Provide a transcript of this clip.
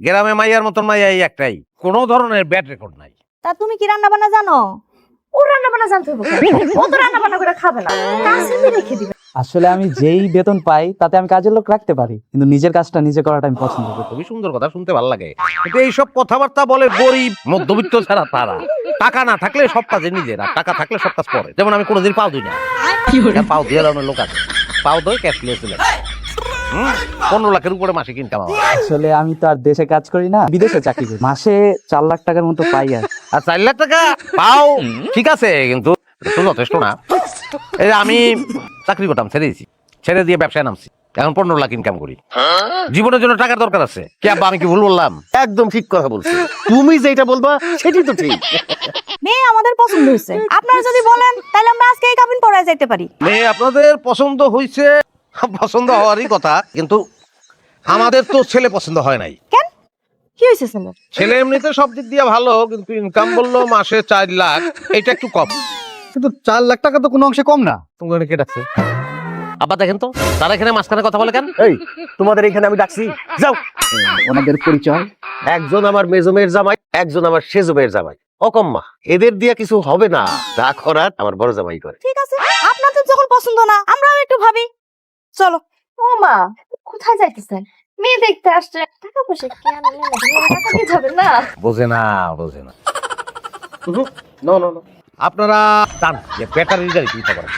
গ্রামে মাইয়ার মতন মাইয়া এই একটাই, কোনো ধরনের ব্যাড রেকর্ড নাই। তা তুমি কি রান্না বান্না জানো? ও রান্না বান্না জানতে হবে কেন? ও তো রান্না বান্না করে খাবে না, কাছে রেখে দিবে। আসলে আমি যেই বেতন পাই তাতে আমি কাজের লোক রাখতে পারি, কিন্তু নিজের কাজটা নিজে করাটা আমি পছন্দ করি। খুবই সুন্দর কথা, শুনতে ভালো লাগে। কিন্তু এইসব কথাবার্তা বলে গরিব মধ্যবিত্ত ছাড়া তারা। টাকা না থাকলে সব কাজে নিজের, আর টাকা থাকলে সব কাজ করে। যেমন আমি কোনোদিন পাও দিই না, পাও দিয়ে আমার লোক আছে, পাও দই ক্যাশলেস 15 লাখের উপরে মাসিক ইনকাম আমার। আসলে আমি তো আর দেশে কাজ করি না, বিদেশে চাকরি করি, মাসে 4 লাখ টাকার মতো পাই। আর 4 লাখ টাকা পাও ঠিক আছে, কিন্তু তো যথেষ্ট না। এই যে আমি চাকরি করতাম, ছেড়ে দিয়েছি, ছেড়ে দিয়ে ব্যবসায় নামছি, এখন 15 লাখ ইনকাম করি। জীবনের জন্য টাকার দরকার আছে। কি আব্বা আমি কি ভুল বললাম? একদম ঠিক কথা বলছো, তুমি যেটা বলবা সেটাই তো ঠিক। মেয়ে আমাদের পছন্দ হয়েছে, আপনারা যদি বলেন তাহলে আমরা আজকে এই কাবিন পড়ায় যাইতে পারি। মেয়ে আপনাদের পছন্দ হয়েছে, পছন্দ হওয়ারই কথা, কিন্তু আমাদের তো ছেলে পছন্দ হয় নাই। কেন, কি হয়েছে ছেলে? ছেলে এমনিতে সব দিক দিয়ে ভালো, কিন্তু ইনকাম বললো মাসে 4 লাখ, এটা একটু কম। কিন্তু 4 লাখ টাকা তো কোনো অংশে কম না। তোমাকে কে ডাকছে? আব্বা দেখেন তো, তারা এখানে মাঝখানে কথা বলে কেন? এই তোমাদের এখানে আমি ডাকছি, যাও। ওনাদের পরিচয়, একজন আমার মেজো মেয়ের জামাই, একজন আমার সেজো মেয়ের জামাই। অকম্মা, এদের দিয়ে কিছু হবে না, যা করার আমার বড় জামাই করে। ঠিক আছে, আপনাদের যখন পছন্দ না, আমরাও একটু ভাবি। চলো। ও মা, কোথায় যাইতেছেন? মেয়ে দেখতে আসছে, টাকা পয়সা কেন টাকা দিয়ে যাবে না? বোঝে না, বোঝে না। নো নো নো, আপনারা জান যে ব্যাটারি গাড়ি চিন্তা করেন।